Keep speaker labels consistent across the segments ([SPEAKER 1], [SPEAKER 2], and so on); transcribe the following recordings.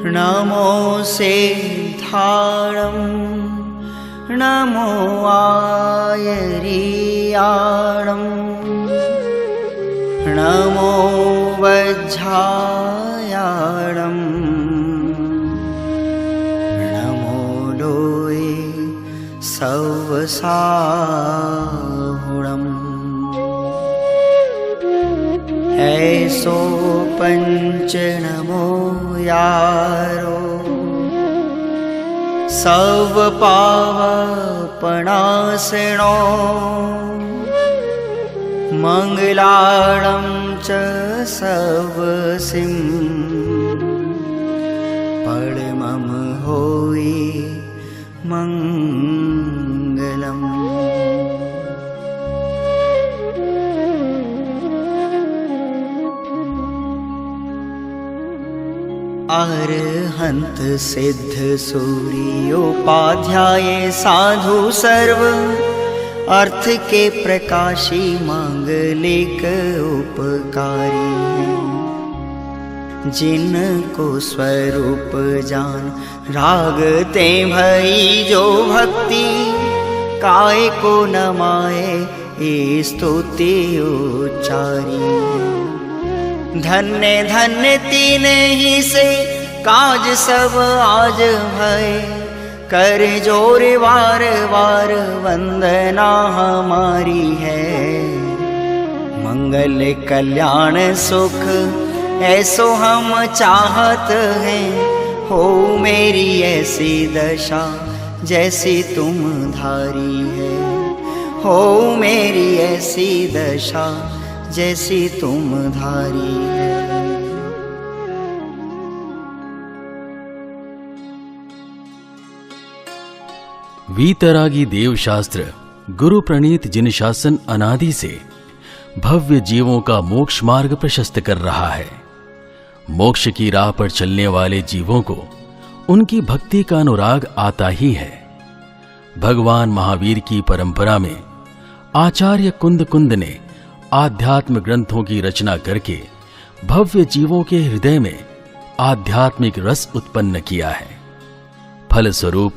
[SPEAKER 1] नमो सिद्धाणं नमो आयर्याणं नमो वज्झायाणं नमो लोये सवसाहुणम् ऐसो पंच नमो यारो सव पावपणासिनो मंगलाणं च सवसिं परमं होई मंगलम्। अरहंत सिद्ध सूर्योपाध्याय साधु सर्व अर्थ के प्रकाशी मांगलिक उपकारी हैं। जिनको स्वरूप जान रागते भई जो भक्ति काय को नमाए ये स्तुति उच्चारी है। धन्य धन्य तीन ही से काज सब आज भय कर जोर वार वार वंदना हमारी है। मंगल कल्याण सुख ऐसो हम चाहत हैं हो मेरी ऐसी दशा जैसी तुम धारी है। हो मेरी ऐसी दशा जैसी तुम धारी है।
[SPEAKER 2] वीतरागी देवशास्त्र गुरु प्रणीत जिन शासन अनादि से भव्य जीवों का मोक्ष मार्ग प्रशस्त कर रहा है। मोक्ष की राह पर चलने वाले जीवों को उनकी भक्ति का अनुराग आता ही है। भगवान महावीर की परंपरा में आचार्य कुंद ने आध्यात्म ग्रंथों की रचना करके भव्य जीवों के हृदय में आध्यात्मिक रस उत्पन्न किया है। फलस्वरूप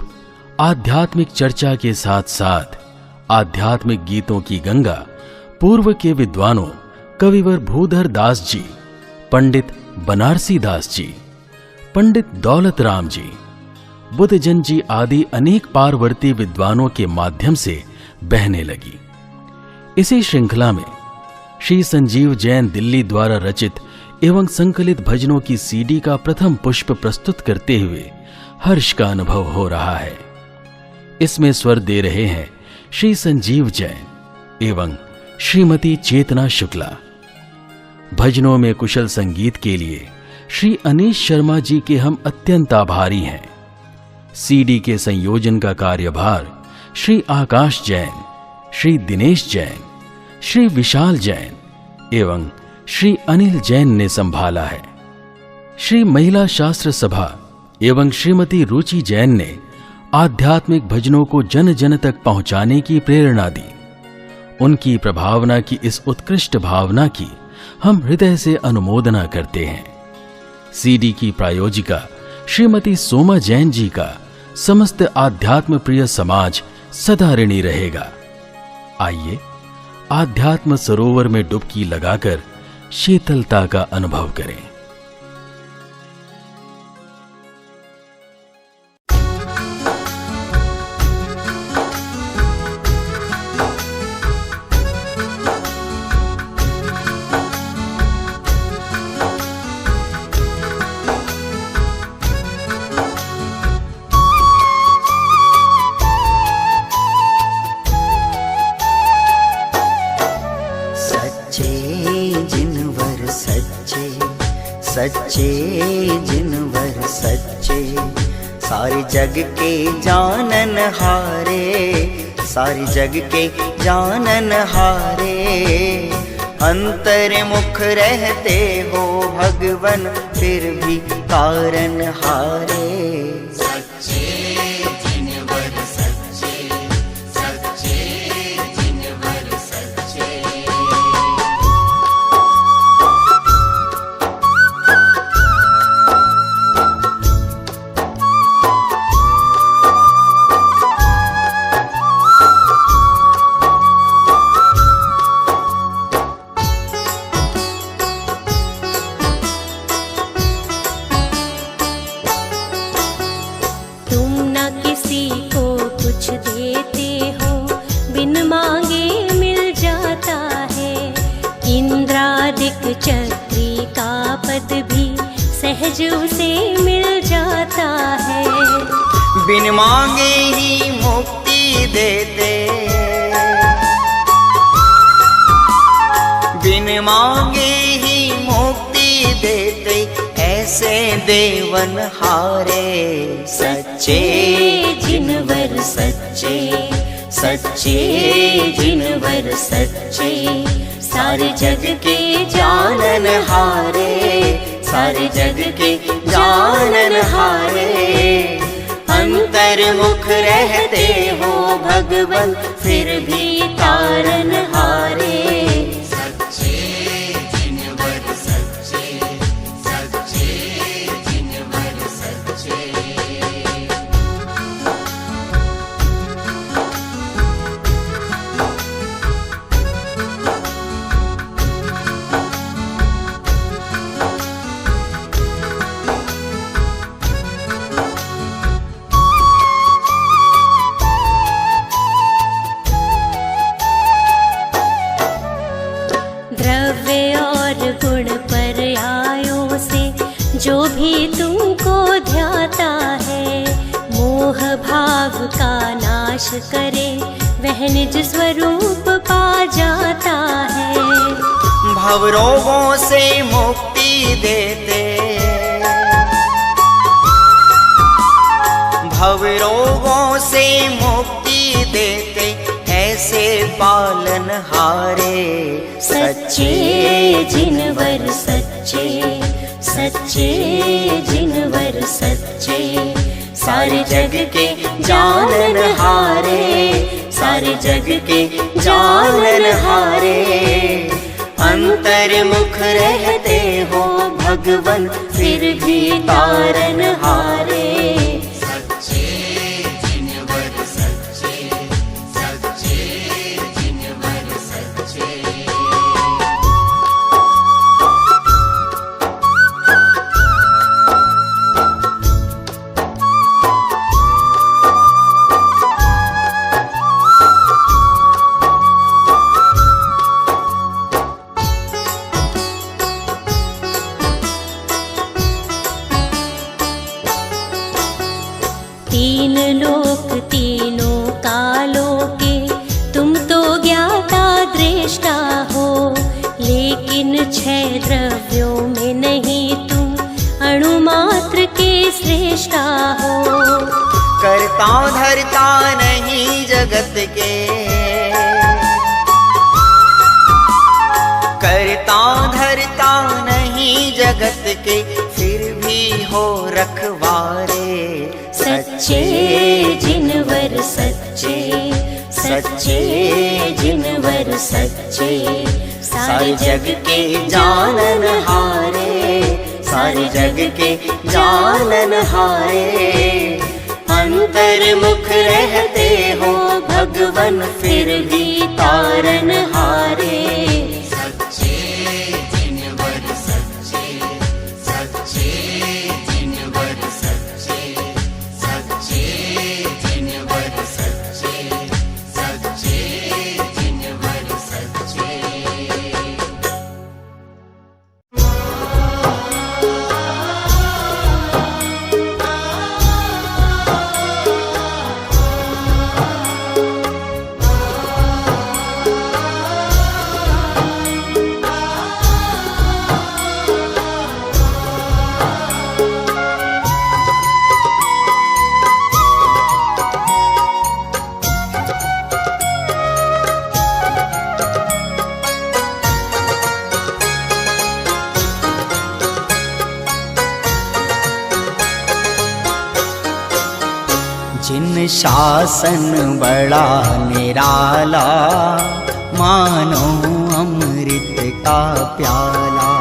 [SPEAKER 2] आध्यात्मिक चर्चा के साथ साथ आध्यात्मिक गीतों की गंगा पूर्व के विद्वानों कविवर भूधर दास जी, पंडित बनारसी दास जी, पंडित दौलत राम जी, बुद्धजन जी आदि अनेक पारवर्ती विद्वानों के माध्यम से बहने लगी। इसी श्रृंखला में श्री संजीव जैन दिल्ली द्वारा रचित एवं संकलित भजनों की सीडी का प्रथम पुष्प प्रस्तुत करते हुए हर्ष का अनुभव हो रहा है। इसमें स्वर दे रहे हैं श्री संजीव जैन एवं श्रीमती चेतना शुक्ला। भजनों में कुशल संगीत के लिए श्री अनीश शर्मा जी के हम अत्यंत आभारी हैं। सीडी के संयोजन का कार्यभार श्री आकाश जैन, श्री दिनेश जैन, श्री विशाल जैन एवं श्री अनिल जैन ने संभाला है। श्री महिला शास्त्र सभा एवं श्रीमती रुचि जैन ने आध्यात्मिक भजनों को जन जन तक पहुंचाने की प्रेरणा दी। उनकी प्रभावना की इस उत्कृष्ट भावना की हम हृदय से अनुमोदना करते हैं। सीडी की प्रायोजिका श्रीमती सोमा जैन जी का समस्त आध्यात्म प्रिय समाज सदा ऋणी रहेगा। आइए आध्यात्म सरोवर में डुबकी लगाकर शीतलता का अनुभव करें।
[SPEAKER 1] सच्चे जिनवर सच्चे सारे जग के जानन हारे, सारे जग के जानन हारे। अंतर मुख रहते हो भगवन फिर भी कारण हारे।
[SPEAKER 3] निज उसे मिल जाता है।
[SPEAKER 1] बिन मांगे ही मुक्ति देते, बिन मांगे ही मुक्ति देते, ऐसे देवन हारे। सच्चे जिनवर सच्चे, सच्चे जिनवर सच्चे, सारे जग के जानन हारे, सारे जग के जानन हारे। अंतर्मुख रहते हो भगवन, फिर भी तारन हारे। सच्चे जिनवर सच्चे, सच्चे जिनवर सच्चे।
[SPEAKER 3] द्रव्य और गुण पर्यायों से जो भी तुमको ध्याता है, मोह भाव का नाश करे, वह निज स्वरूप पा जाता है।
[SPEAKER 1] भवरोगों से मुक्ति देते, भवरोगों से मुक्ति देते, ऐसे पालन हारे। सच्चे जिनवर सच्चे, सच्चे जिनवर सच्चे, सारे जग के जानन हारे, सारे जग के जानन हारे। अंतर्मुख रहते हो भगवन, फिर भी तारन हारे।
[SPEAKER 3] तीन लोक तीनों कालों के तुम तो ज्ञाता दृष्टा हो, लेकिन छह द्रव्यों में नहीं तुम अणुमात्र के श्रेष्ठा हो।
[SPEAKER 1] करता धरता नहीं जगत के, करता धरता नहीं जगत के, फिर भी हो रखवारे। सच्चे जिनवर सच्चे, सच्चे जिनवर सच्चे, सारे जग के जानन हारे, सारे जग के जानन हारे। अंतर्मुख रहते हो भगवन, फिर भी तारन हारे। जिन शासन बड़ा निराला, मानो अमृत का प्याला।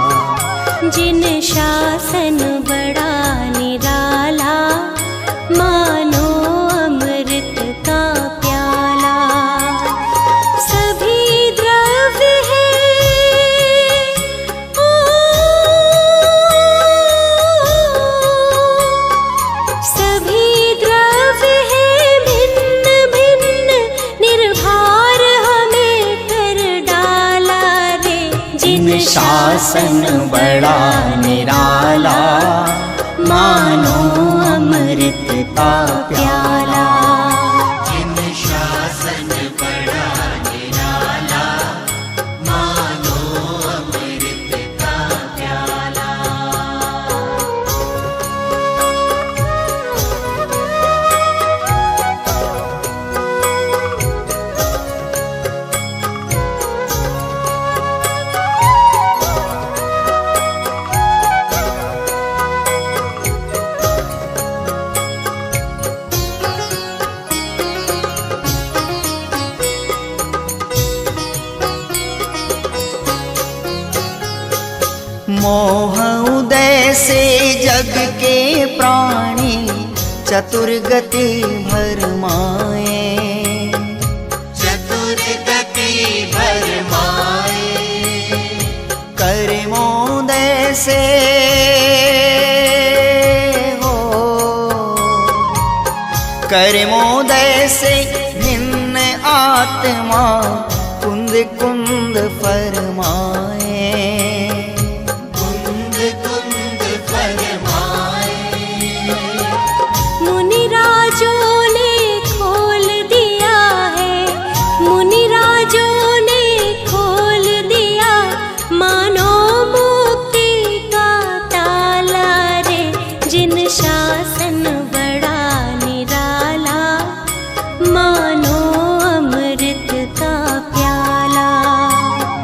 [SPEAKER 3] जिन शासन बड़ा निराला, मानो अमृत का प्याला। सभी द्रव्य है सभी द्रव्य है भिन्न भिन्न, निर्भर हमें कर डाला रे।
[SPEAKER 1] जिन शासन बड़ा निराला, मानो अमृत का प्याला।
[SPEAKER 4] जिन शासन बड़ा निराला, मानो अमृत का प्याला।
[SPEAKER 1] मोह उदय से जग के प्राणी चतुर्गति भरमाए।
[SPEAKER 4] चतुर्गति भरमाए,
[SPEAKER 1] कर्मोदय से हो, कर्मोदय से भिन्न आत्मा कुंद कुंद फरमाए।
[SPEAKER 4] कुंद फरमाए।
[SPEAKER 3] मुनिराजों ने खोल दिया है, मुनिराजों ने खोल दिया मानो मुक्ति का ताला रे। जिन शासन बड़ा निराला, मानो अमृत का प्याला।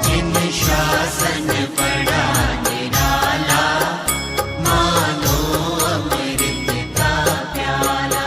[SPEAKER 4] जिन शासन बड़ा निराला, मानो अमृत का प्याला।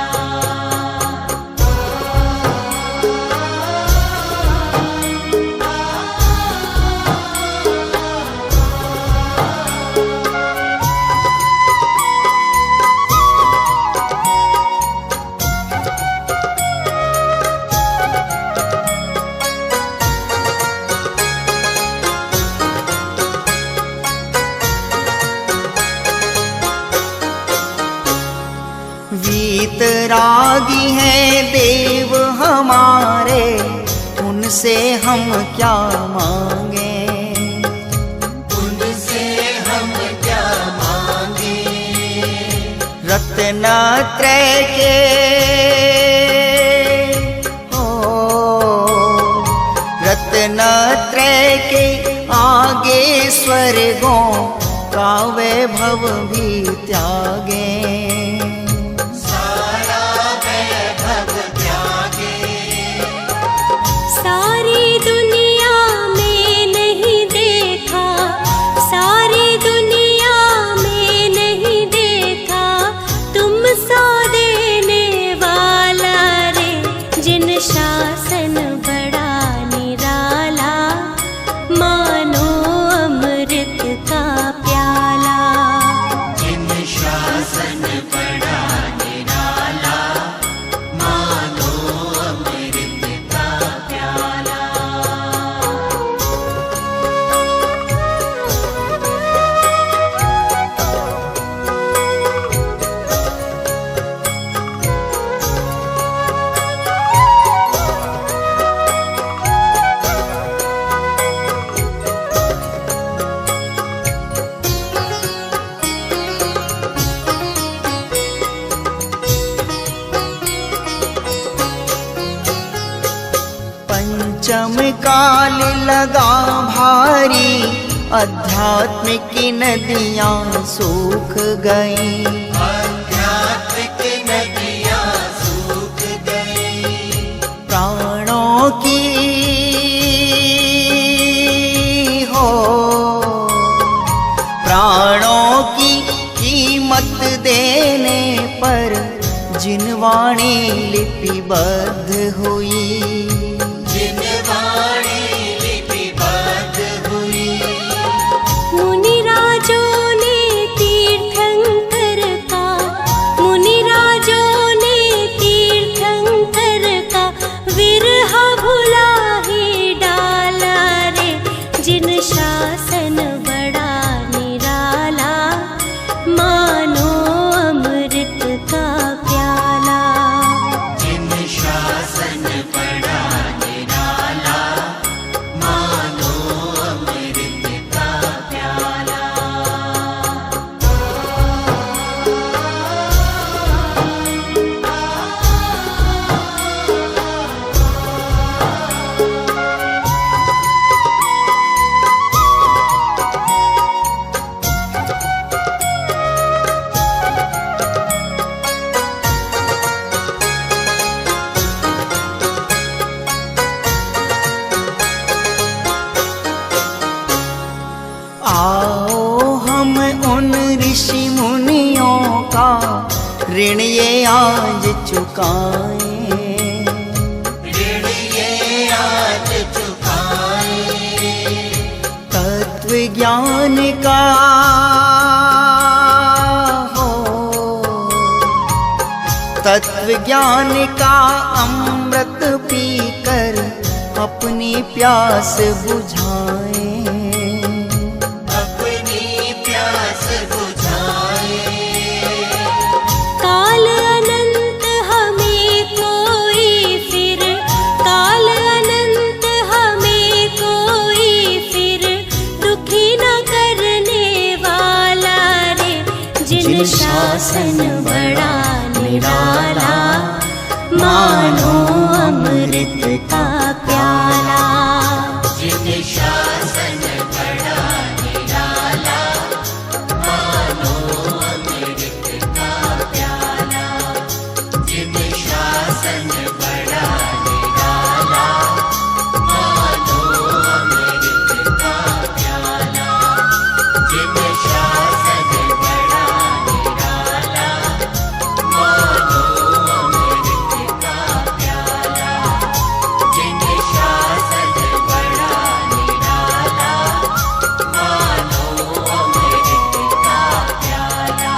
[SPEAKER 1] वीतरागी हैं देव हमारे, उनसे हम क्या मांगे।
[SPEAKER 4] उनसे हम क्या मांगे।
[SPEAKER 1] रत्नत्रय के हो, रत्नत्रय के आगे स्वर्गों का वैभव भी त्यागे।
[SPEAKER 4] सारा वैभव त्यागे।
[SPEAKER 3] सारी दुनिया में नहीं देखा, सारी दुनिया में नहीं देखा तुम सा देने वाला रे। जिन शासन बड़ा निराला, मानो अमृत का प्याला।
[SPEAKER 4] जिन शासन बड़ा निराला, मानो अमृत का प्याला।
[SPEAKER 1] पंचम काल लगा भारी, आध्यात्मिक नदियाँ सूख गईं।
[SPEAKER 4] आध्यात्मिक नदियाँ सूख गई।
[SPEAKER 1] प्राणों की हो, प्राणों की कीमत देने पर जिनवाणी लिपिबद्ध हुई।
[SPEAKER 4] जिन वाणी लिपिबद्ध हुई।
[SPEAKER 3] मुनिराजों ने तीर्थंकर का, मुनिराजों ने तीर्थंकर का विरह भुला ही डाला रे। जिन शासन बड़ा निराला, मानो अमृत का प्याला।
[SPEAKER 4] जिन शासन बड़ा
[SPEAKER 1] ऋण ये आज चुकाएं,
[SPEAKER 4] ऋण ये आज चुकाए।
[SPEAKER 1] तत्व ज्ञान का हो, तत्व ज्ञान का अमृत पीकर अपनी प्यास बुझाएं,
[SPEAKER 4] अपनी प्यास बुझाए।
[SPEAKER 3] काल अनंत हमें कोई फिर, काल अनंत हमें कोई फिर दुखी न करने वाला रे। जिन शासन बड़ा निराला, मानो अमृत का प्याला।
[SPEAKER 4] जिन शासन बड़ा निराला, मानो अमृत का प्याला। जिन शासन बड़ा निराला, मानो अमृत का प्याला। जिन शासन बड़ा निराला, मानो अमृत का प्याला। जिन शासन बड़ा निराला, मानो अमृत का प्याला।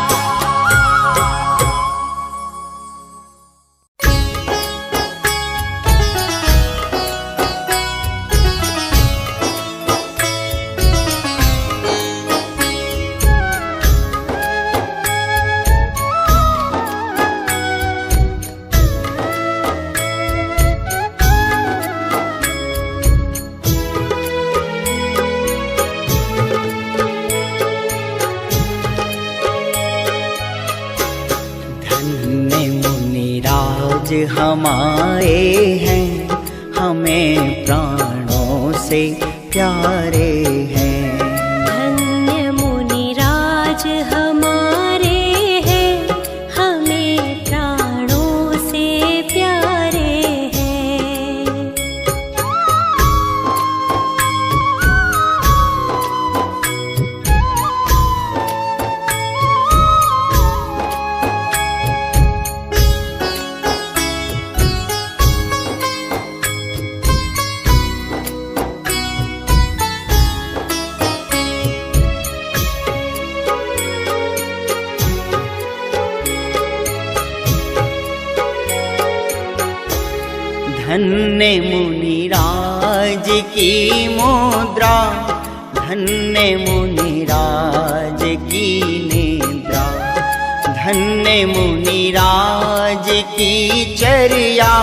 [SPEAKER 1] धन्य मुनिराज हमारे हैं, हमें प्राणों से प्यारे हैं।
[SPEAKER 3] धन्य मुनिराज हमारे हैं, हमें प्राणों से प्यारे हैं।
[SPEAKER 1] धन्य मुनिराज की मुद्रा, धन्य मुनिराज की निद्रा। धन्य मुनिराज की चर्या,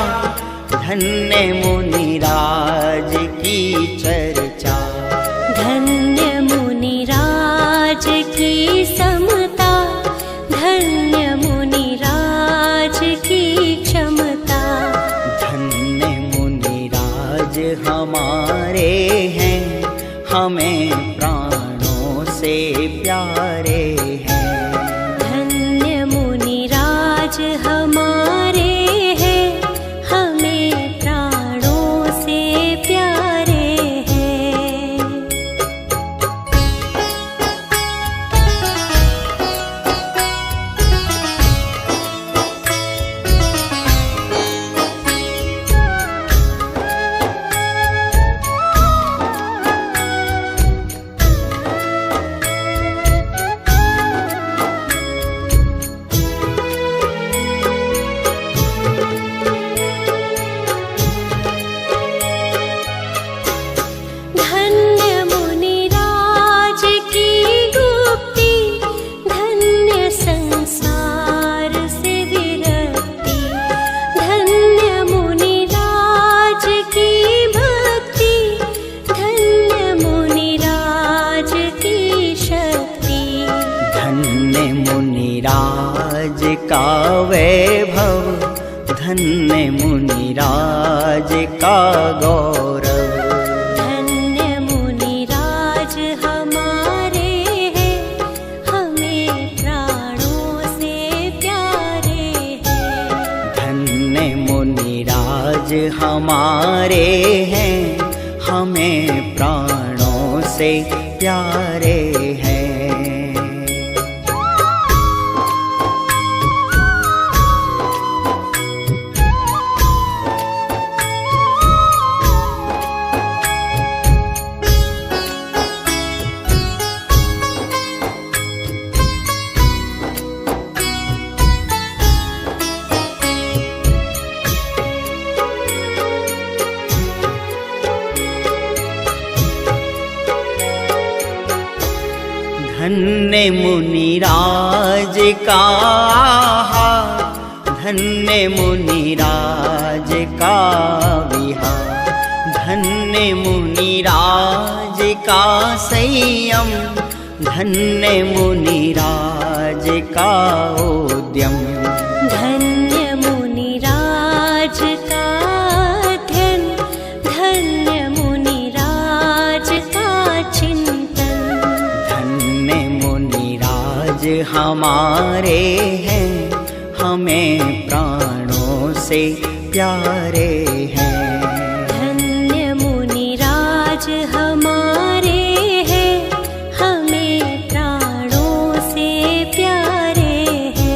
[SPEAKER 1] धन्य मुनिराज की चर्चा।
[SPEAKER 3] धन्य मुनिराज की समता, धन्य मुनिराज की क्षमता।
[SPEAKER 1] धन्य मुनिराज हमारे हैं, हमें प्राणों से प्यारे हैं।
[SPEAKER 3] धन्य मुनिराज हमारे हैं, हमें प्राणों से प्यारे हैं। धन्य मुनिराज की गुप्ती, धन्य संसार से विरक्ति। धन्य मुनिराज की भक्ति, धन्य मुनिराज की शक्ति।
[SPEAKER 1] धन्य मुनिराज का वैभव, धन्य मुनिराज का गौरव।
[SPEAKER 3] धन्य मुनिराज हमारे हैं, हमें प्राणों से प्यारे हैं।
[SPEAKER 1] धन्य मुनिराज हमारे हैं, हमें प्राणों से प्यारे हैं। धन्य मुनिराज का आहार, धन्य मुनिराज का विहार, धन्य मुनिराज का संयम, धन्य मुनिराज का उद्यम।
[SPEAKER 3] धन्य मुनिराज का अध्ययन, धन्य मुनिराज का चिंतन।
[SPEAKER 1] धन्य मुनिराज हमारे हैं, हमें प्राणों से प्यारे हैं।
[SPEAKER 3] धन्य मुनिराज हमारे हैं, हमें प्राणों से प्यारे हैं।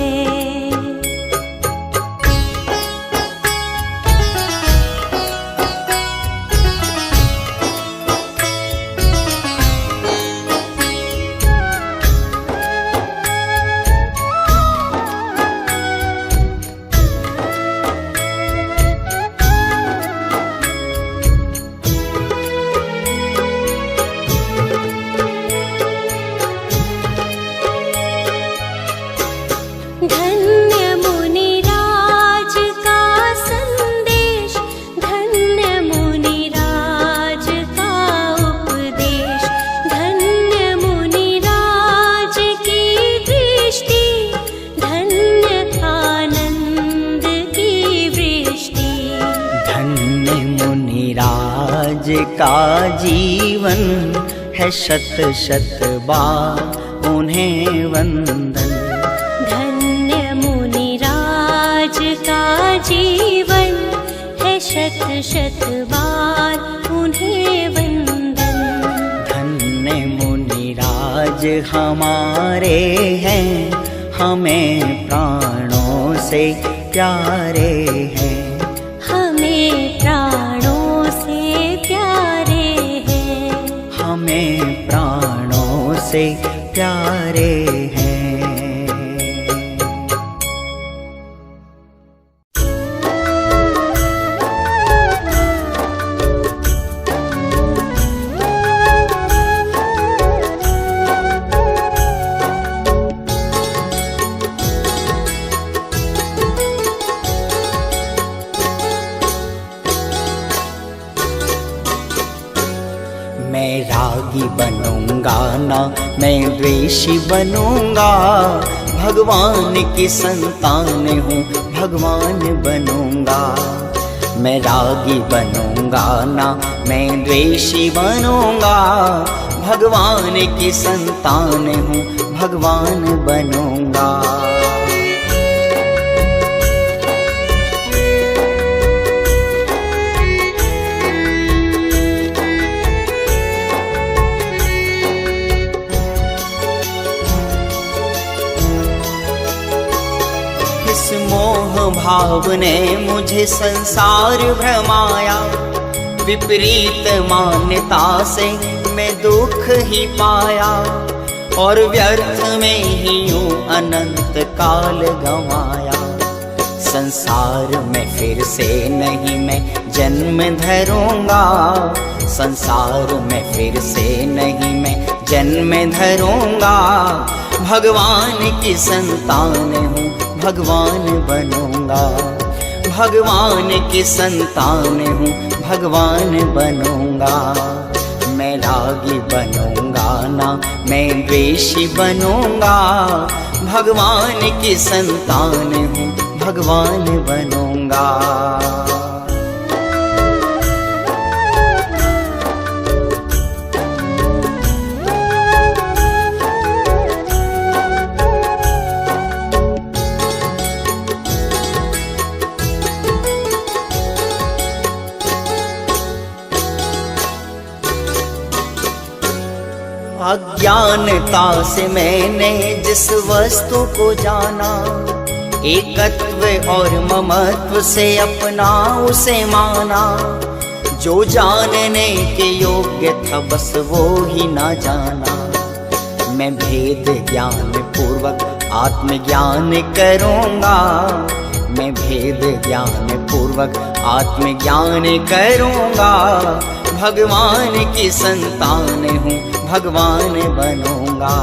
[SPEAKER 3] धन्य मुनिराज का संदेश, धन्य मुनिराज का उपदेश, धन्य मुनिराज की दृष्टि, धन्य आनंद की वृष्टि।
[SPEAKER 1] धन्य मुनिराज का जीवन है, शत शत बार उन्हें वंदन।
[SPEAKER 3] धन्य मुनिराज का जीवन है, शत शत बार उन्हें वंदन।
[SPEAKER 1] धन्य मुनिराज हमारे हैं, हमें प्राणों से प्यारे हैं।
[SPEAKER 3] हमें प्राणों से प्यारे हैं।
[SPEAKER 1] हमें प्राणों से प्यारे हैं। मैं रागी बनूंगा ना, मैं द्वेषी बनूंगा। भगवान की संतान हूँ, भगवान बनूंगा। मैं रागी बनूंगा ना, मैं द्वेषी बनूंगा। भगवान की संतान हूँ, भगवान बनूंगा। इस मोह भाव ने मुझे संसार भ्रमाया, विपरीत मान्यता से मैं दुख ही पाया, और व्यर्थ में ही यूं अनंत काल गंवाया। संसार में फिर से नहीं मैं जन्म धरूंगा, संसार में फिर से नहीं मैं जन्म धरूंगा। भगवान की संतान हूँ, भगवान बनूंगा। भगवान की संतान हूँ, भगवान बनूंगा। मैं रागी बनूंगा ना, मैं द्वेषी बनूंगा। भगवान की संतान हूँ, भगवान बनूंगा। अज्ञानता से मैंने जिस वस्तु को जाना, एकत्व और ममत्व से अपना उसे माना। जो जानने के योग्य था बस वो ही ना जाना। मैं भेद ज्ञान पूर्वक आत्मज्ञान करूँगा। मैं भेद ज्ञान पूर्वक आत्मज्ञान करूँगा। भगवान की संतान हूँ, भगवान बनूंगा।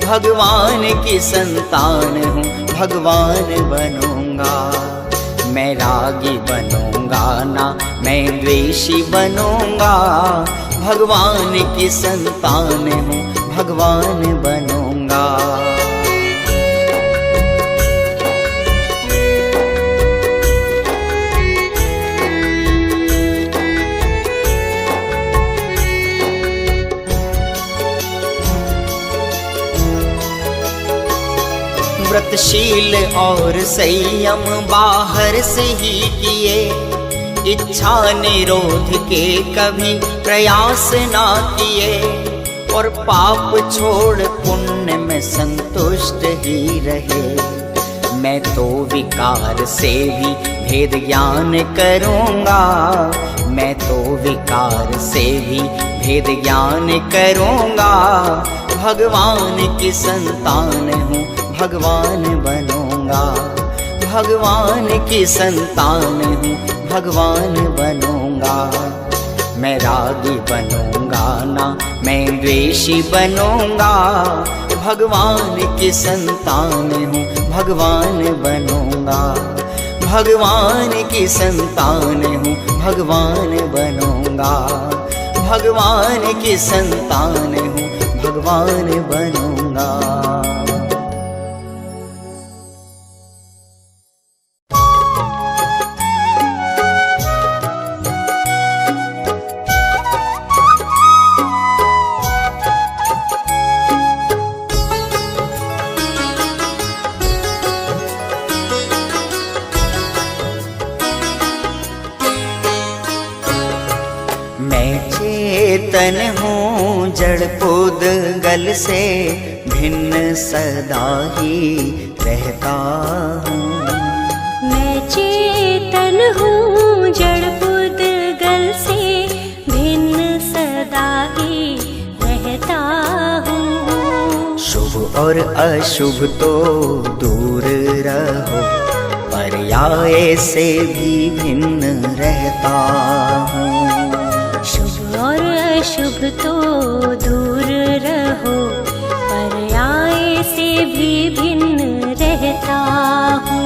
[SPEAKER 1] भगवान की संतान हूँ, भगवान बनूंगा। मैं रागी बनूंगा ना, मैं द्वेषी बनूंगा। भगवान की संतान हूँ, भगवान बनूंगा। व्रतशील और संयम बाहर से ही किए, इच्छा निरोध के कभी प्रयास ना किए। और पाप छोड़ पुण्य में संतुष्ट ही रहे। मैं तो विकार से भी भेद ज्ञान करूँगा। मैं तो विकार से भी भेद ज्ञान करूँगा। भगवान की संतान हूँ, भगवान बनूंगा। भगवान की संतान हूँ, भगवान बनूंगा। मैं रागी बनूंगा ना, मैं द्वेषी बनूंगा। भगवान की संतान हूँ, भगवान बनूंगा। भगवान की संतान हूँ, भगवान बनूंगा। भगवान की संतान हूँ, भगवान बनूंगा। चेतन हूँ जड़ पुद्गल से भिन्न सदा ही रहता हूँ।
[SPEAKER 3] मैं चेतन हूँ जड़ पुद्गल से भिन्न सदा ही रहता हूँ।
[SPEAKER 1] शुभ और अशुभ तो दूर रहो, पर्याय से भी भिन्न रहता हूँ।
[SPEAKER 3] शुभ और अशुभ तो दूर रहो, पर्याय से भी भिन्न रहता हूँ।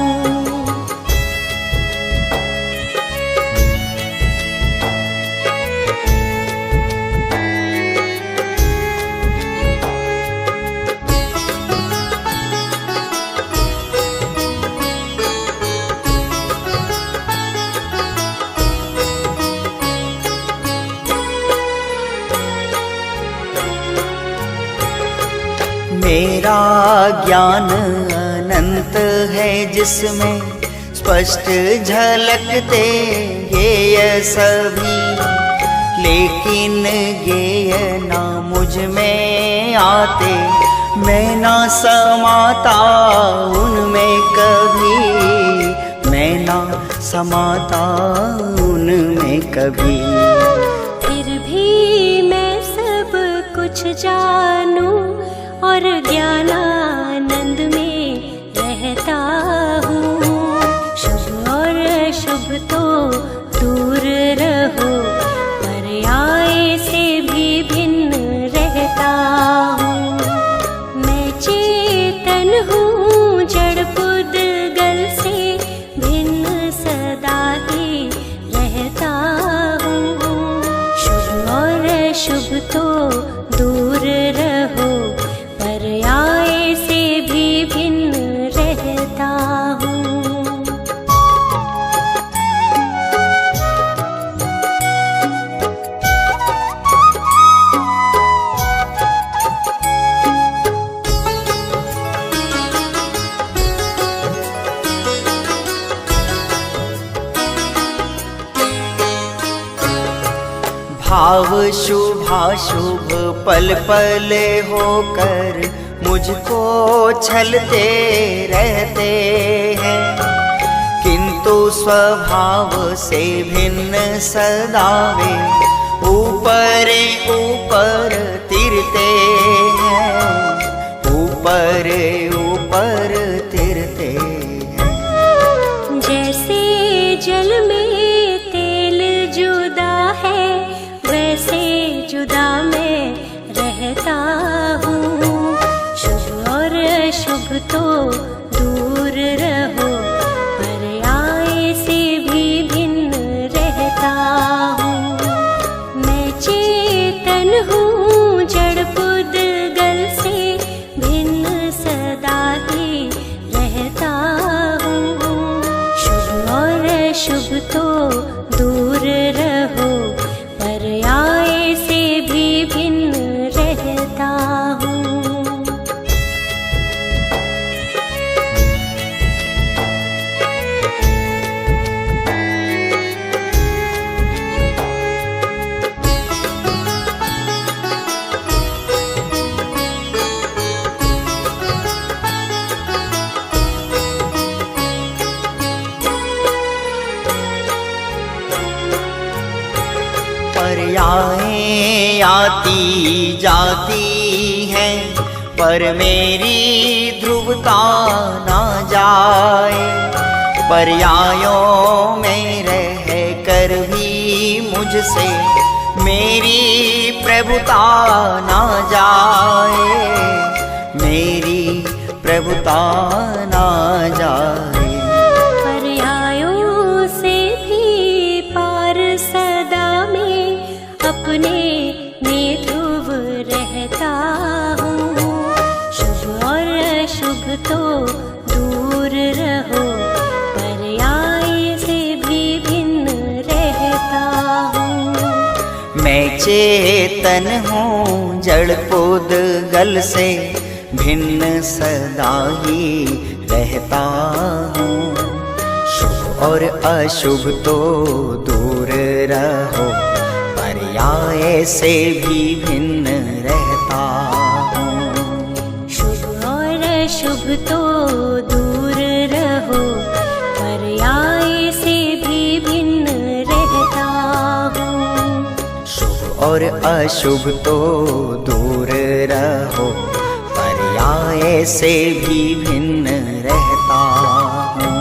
[SPEAKER 1] मेरा ज्ञान अनंत है जिसमें स्पष्ट झलकते गेय सभी, लेकिन गेय ना मुझ में आते। मैं ना समाता उनमें कभी, मैं ना समाता उनमें कभी।
[SPEAKER 3] फिर भी मैं सब कुछ जानूं और ज्ञानानंद में रहता हूँ। शुभ और अशुभ तो दूर रहो, पर्याय से भी भिन्न रहता हूँ। मैं चेतन हूँ जड़ पुद्गल से भिन्न सदा ही रहता हूँ। शुभ और अशुभ तो दूर रहो, पर्याय से भी भिन्न रहता हूँ।
[SPEAKER 1] भाव शुभाशुभ पल पल होकर मुझको छलते रहते हैं, किंतु स्वभाव से भिन्न सदा वे ऊपर ऊपर तिरते हैं, ऊपर ऊपर तिरते हैं।
[SPEAKER 3] जैसे जल में तेल जुदा है, वैसे जुदा मैं रहता हूँ। शुभ अशुभ तो दूर रहो, पर्याय से भी भिन्न रहता हूँ।
[SPEAKER 1] पर्यायें आती जाती हैं, पर मेरी ध्रुवता ना जाए। पर्यायों में रह कर भी मुझसे मेरी प्रभुता ना जाए, मेरी प्रभुता ना जाए।
[SPEAKER 3] पर्यायों से भी पार सदा में अपने में ध्रुव रहता हूँ। शुभ और अशुभ तो दूर रहो, पर्याय से भी भिन्न रहता हूँ।
[SPEAKER 1] मैं चेतन हूँ जड़ पुद्गल से भिन्न सदा ही रहता हूँ। शुभ और अशुभ तो दूर रहो, पर्याय से भी भिन्न रहता हूँ।
[SPEAKER 3] शुभ और अशुभ तो दूर रहो, पर्याय से भी भिन्न रहता हूँ।
[SPEAKER 1] शुभ और अशुभ तो दूर रहो, पर्याय से भी भिन्न रहता हूँ।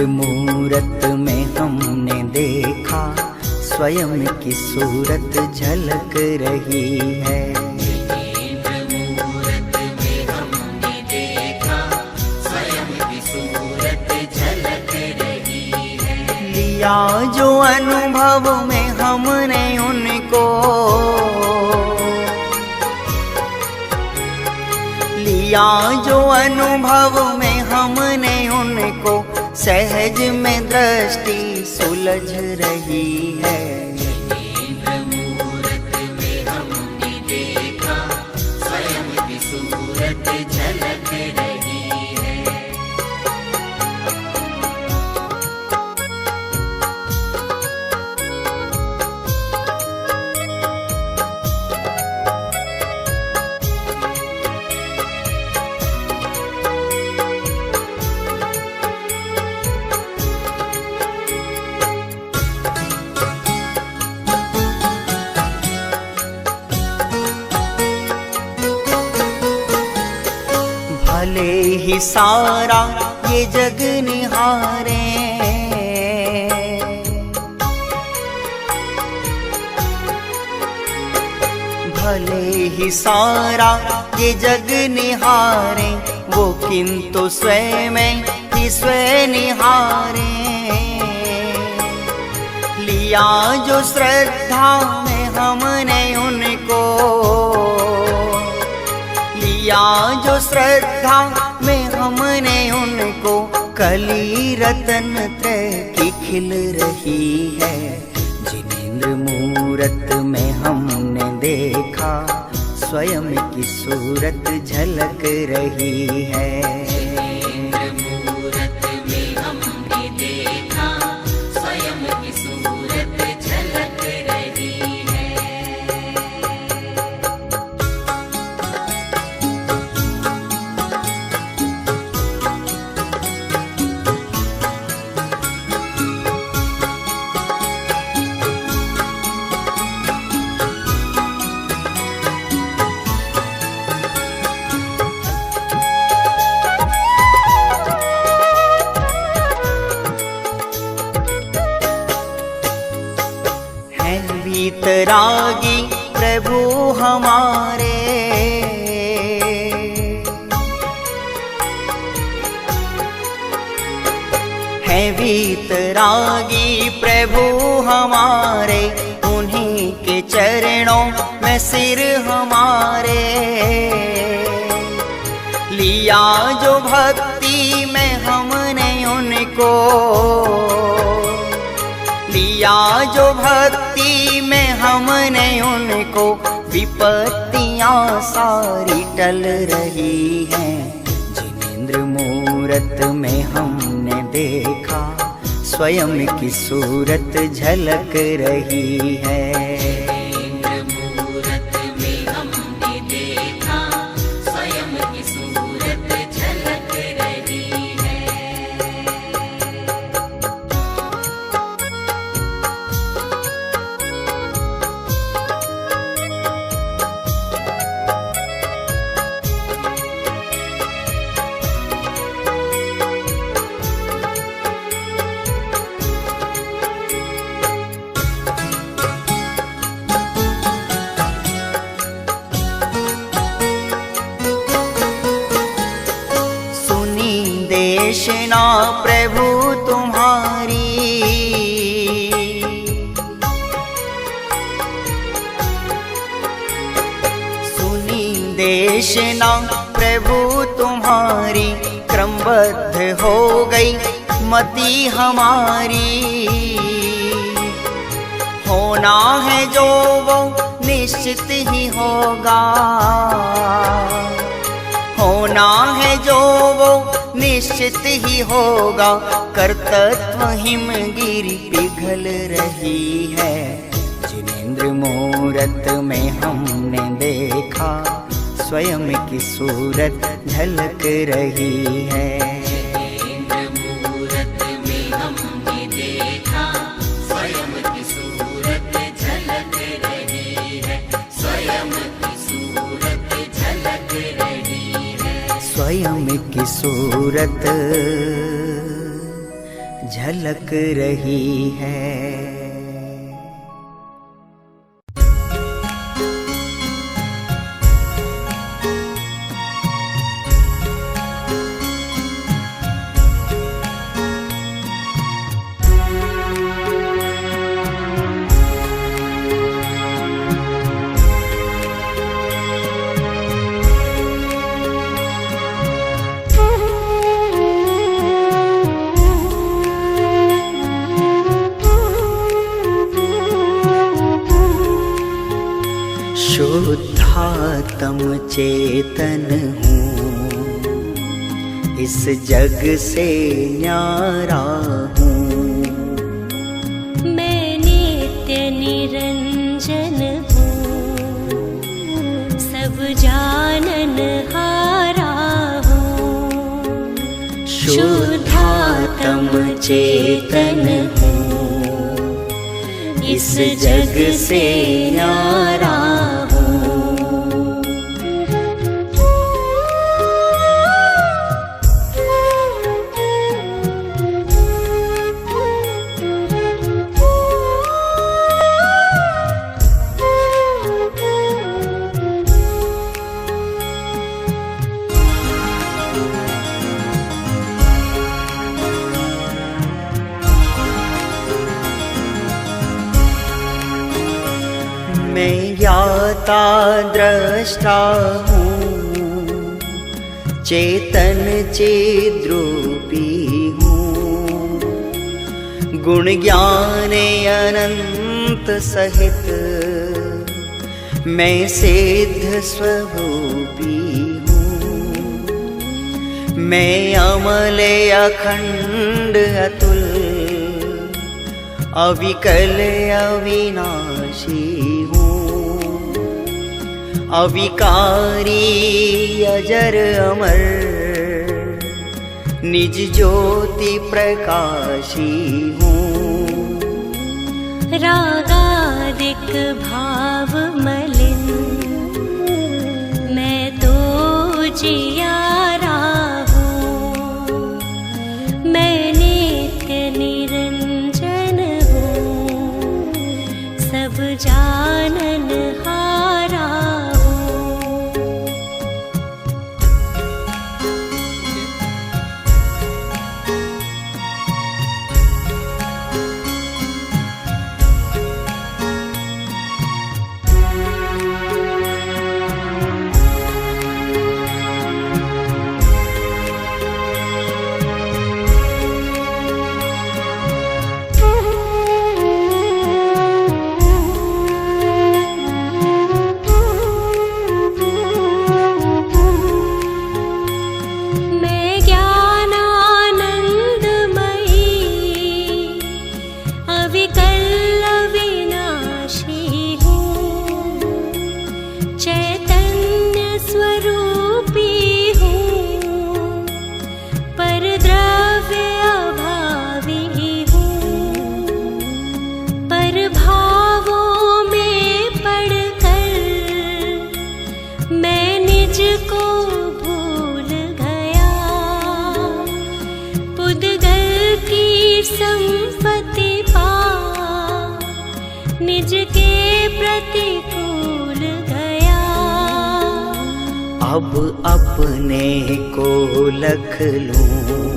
[SPEAKER 1] मूरत में हमने देखा, स्वयं की सूरत झलक रही है।
[SPEAKER 4] मूरत में हमने देखा, स्वयं की सूरत झलक रही है।
[SPEAKER 1] लिया जो अनुभव में हमने उनको, लिया जो अनुभव में हमने उनको, सहज में दृष्टि सुलझ रही है।
[SPEAKER 4] मूरत में हमने देखा, स्वयं की सूरत झलक रही है।
[SPEAKER 1] भले ही सारा ये जग निहारे, भले ही सारा ये जग निहारे, वो किंतु स्वयं ही स्वयं निहारे। लिया जो श्रद्धा में हमने उनको, लिया जो श्रद्धा में हमने उनको, कली रतन त्रय की खिल रही है। जिनेंद्र मूरत में हमने देखा, स्वयं की सूरत झलक रही है।
[SPEAKER 4] मूरत में हमने देखा, स्वयं की सूरत झलक रही है।
[SPEAKER 1] वीतरागी प्रभु हमारे। हैं वीतरागी प्रभु हमारे, उन्हीं के चरणों में सिर हमारे। लिया जो भक्ति में हमने उनको, लिया जो भक्ति में हमने उनको, विपत्तियां सारी टल रही हैं। जिनेंद्र मूरत में हमने देखा, स्वयं की सूरत झलक रही है।
[SPEAKER 4] मूरत में हमने देखा, स्वयं की सूरत झलक रही है।
[SPEAKER 1] देशना प्रभु तुम्हारी, सुनी देशना प्रभु तुम्हारी। क्रमबद्ध हो गई मति हमारी, होना है जो वो निश्चित ही होगा, होना है जो वो निश्चित ही होगा। कर्तव्य हिमगिरी पिघल रही है। जिनेंद्र मूरत में हमने देखा, स्वयं की सूरत झलक रही है।
[SPEAKER 4] मूरत में हमने देखा, स्वयं की सूरत झलक रही है। स्वयं की सूरत झलक रही है।
[SPEAKER 1] स्वयं की सूरत झलक रही है। शुद्धात्म चेतन हूँ, इस जग से न्यारा हूँ।
[SPEAKER 3] मैं नित्य निरंजन हूँ, सब जानन हारा हूँ।
[SPEAKER 1] शुद्धात्म चेतन हूँ, इस जग से न्यारा हूँ। मैं ज्ञाता दृष्टा हूँ, चेतन चिद्रूपी हूँ। गुण ज्ञान अनंत सहित मैं सिद्ध स्वरूपी हूँ। मैं अमल अखंड अतुल, अविकल अविनाशी हूँ। अविकारी अजर अमर, निज ज्योति प्रकाशी हूँ।
[SPEAKER 3] रागादिक भाव मलिन, मैं तो जियारा हूँ। मैं नित्य निरंजन हूँ, सब जान पुद्गल की संपत्ति पा निज के प्रतिकूल गया।
[SPEAKER 1] अब अपने को लख लूं,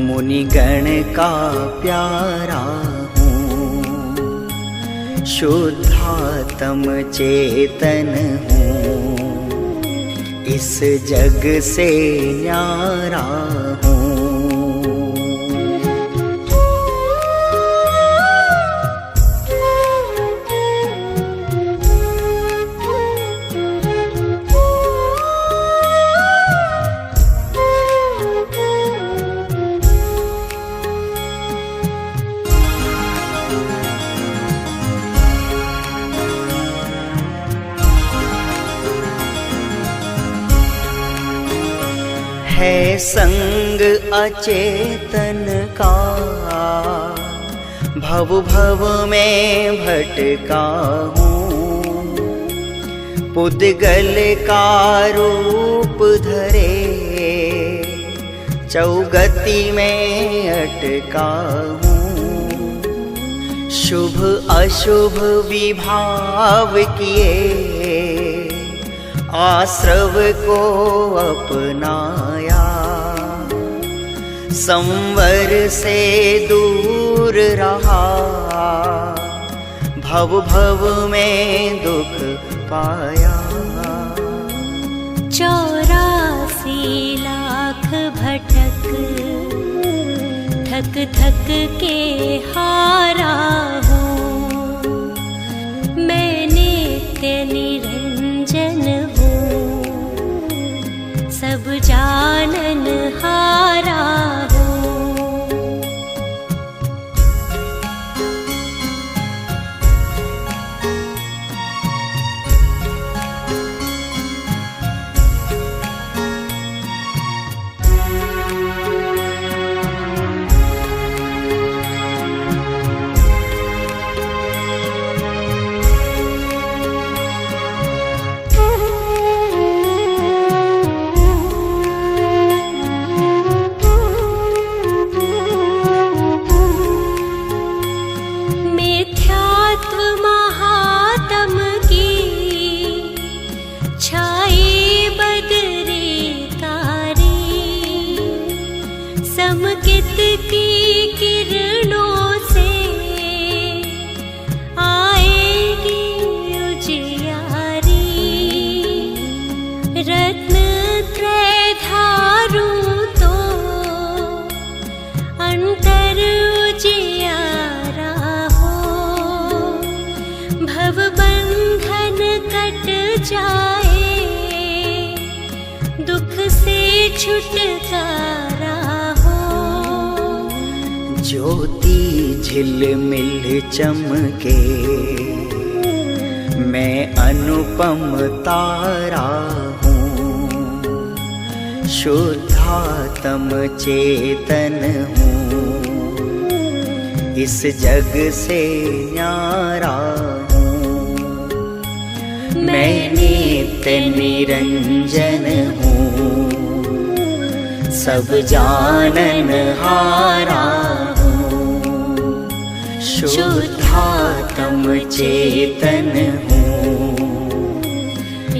[SPEAKER 1] मुनिगण का प्यारा हूँ, शुद्धात्म चेतन हूँ, इस जग से न्यारा हूँ। है संग अचेतन का, भव भव में भटका हूँ, पुद्गल का रूप धरे चौगति में अटका हूँ, शुभ अशुभ विभाव किए आश्रव को अपनाया, संवर से दूर रहा, भव भव में दुख पाया।
[SPEAKER 3] 84 लाख भटक थक थक के हारा हूँ, मैं नित्य निरंजन हूँ, सब जानन हारा हूँ। छुटकारा हो।
[SPEAKER 1] ज्योति झिलमिल चमके, मैं अनुपम तारा हूँ, शुद्धात्म चेतन हूँ, इस जग से न्यारा हूँ, मैं नित्य निरंजन हूँ, सब जानन हारा हूँ, शुद्धात्म चेतन हूँ,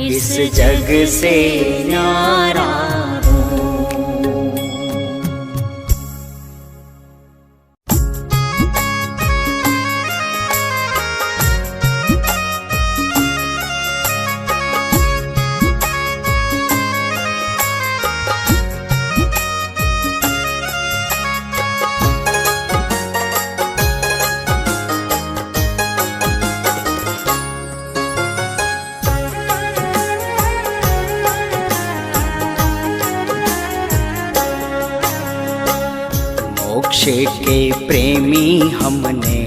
[SPEAKER 1] इस जग से न्यारा हूँ। मोक्ष के प्रेमी हमने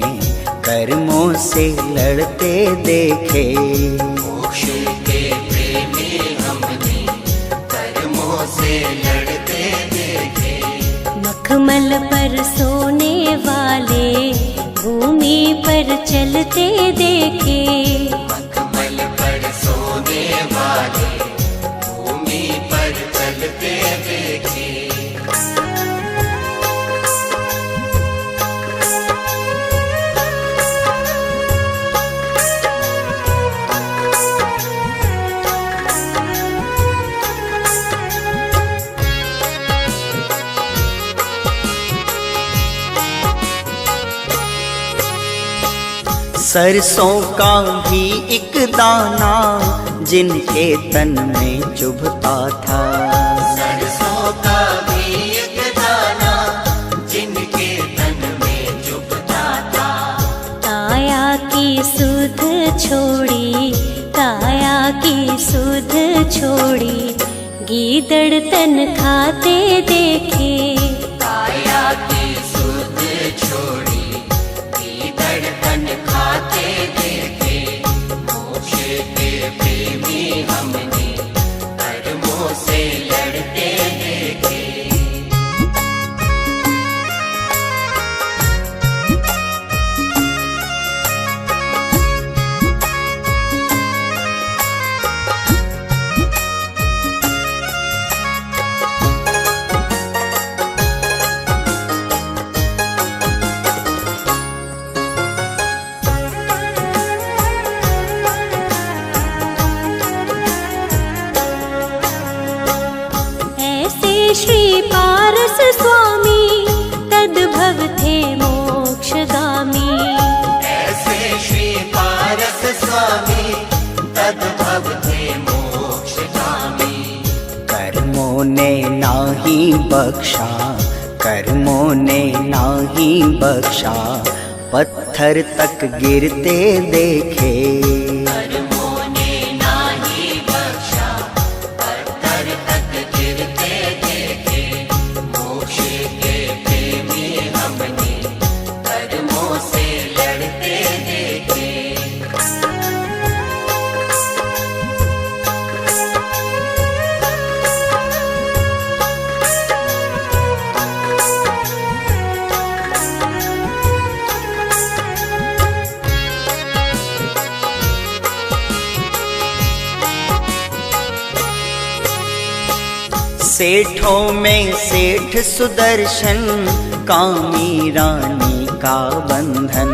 [SPEAKER 1] कर्मों से लड़ते देखे,
[SPEAKER 4] मोक्ष के प्रेमी हमने कर्मों से लड़ते देखे,
[SPEAKER 3] मखमल पर सोने वाले भूमि पर चलते देखे,
[SPEAKER 4] मखमल पर सोने वाले भूमि पर चलते देखे।
[SPEAKER 1] सरसों का भी एक दाना जिनके तन में चुभता था।
[SPEAKER 4] सरसों का भी एक दाना जिनके तन में चुभता था।
[SPEAKER 3] काया की सुध छोड़ी, काया की सुध छोड़ी, गीदड़ तन खाते देखे।
[SPEAKER 4] काया की सुध छोड़ी, गीदड़ तन खाते देखे। मोक्ष के प्रेमी हमने कर्मों से लड़ते देखे।
[SPEAKER 3] श्री पारस स्वामी तद्भव थे मोक्षगामी।
[SPEAKER 4] ऐसे श्री पारस स्वामी तद्भव थे मोक्षगामी।
[SPEAKER 1] कर्मों ने नाही बख्शा, कर्मों ने नाही बख्शा, पत्थर तक गिरते देखे।
[SPEAKER 4] कर्मों ने नाही बख्शा, पत्थर तक गिरते देखे। मोक्ष के प्रेमी हमने कर्मों से लड़ते देखे।
[SPEAKER 1] सेठों में सेठ सुदर्शन, कामी रानी का बंधन।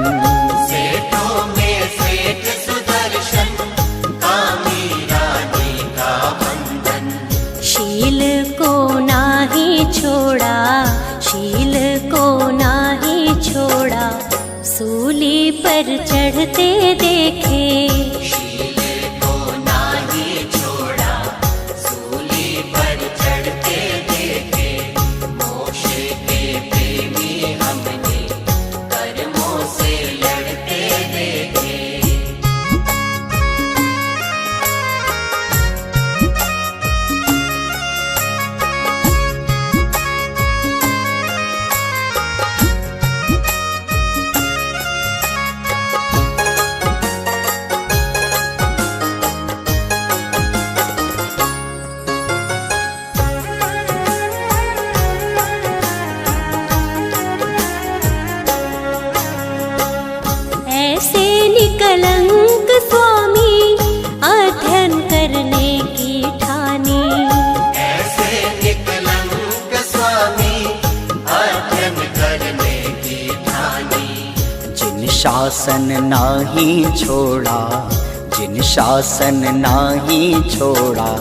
[SPEAKER 4] सेठों में सेठ सुदर्शन, कामी रानी का बंधन।
[SPEAKER 3] शील को नाही छोड़ा, शील को नाही छोड़ा, सूली पर चढ़ते देखे।
[SPEAKER 4] शील को नाही छोड़ा, सूली पर चढ़ते देखे। मोक्ष के प्रेमी हमने कर्मों से लड़ते देखे।
[SPEAKER 3] ऐसे निकलंक स्वामी अध्ययन करने की ठानी।
[SPEAKER 4] ऐसे निकलंक स्वामी अध्ययन करने की ठानी।
[SPEAKER 1] जिन शासन नाही छोड़ा, जिन शासन नाही छोड़ा,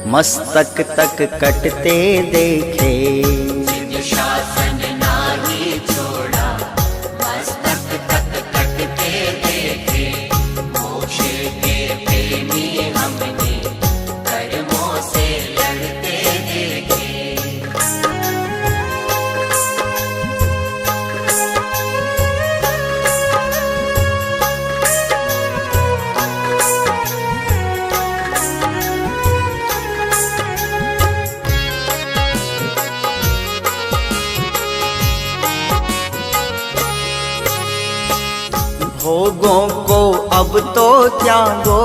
[SPEAKER 1] मस्तक तक कटते देखे।
[SPEAKER 4] जिन शासन नाही छोड़ा, मस्तक तक कटते देखे। मोक्ष के प्रेमी हमने कर्मों से लड़ते देखे।
[SPEAKER 1] भोगों को अब तो त्यागो,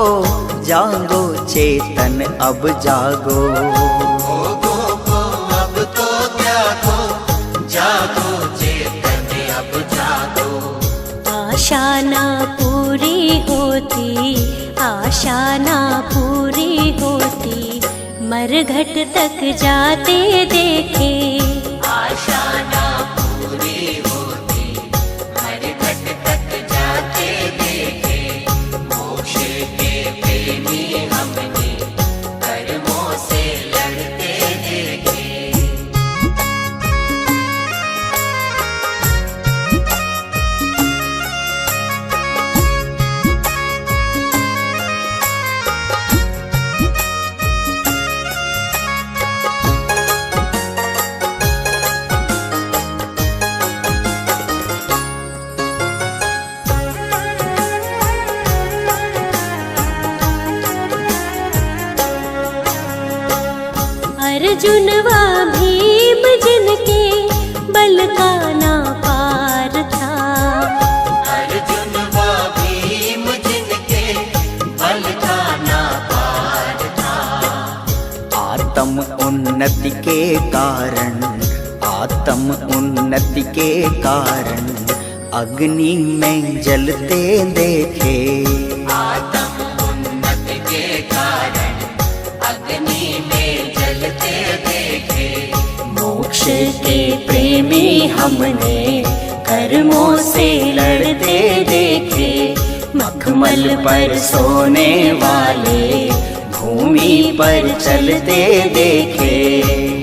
[SPEAKER 1] जागो चेतन अब जागो।
[SPEAKER 4] भोगों को अब तो त्यागो, जागो चेतन अब जागो।
[SPEAKER 3] आशा ना पूरी होती, आशा ना पूरी होती, मरघट तक जाते देखे।
[SPEAKER 4] आशा ना पूरी होती, मरघट तक जाते देखे। मोक्ष के प्रेमी हमने कर्मों से लड़ते देखे।
[SPEAKER 1] उन्नति के कारण, आत्म उन्नति के कारण अग्नि में जलते देखे।
[SPEAKER 4] आत्म उन्नति के कारण अग्नि में जलते देखे।
[SPEAKER 3] मोक्ष के प्रेमी हमने कर्मों से लड़ते देखे। मखमल पर सोने वाले भूमि पर चलते देखे।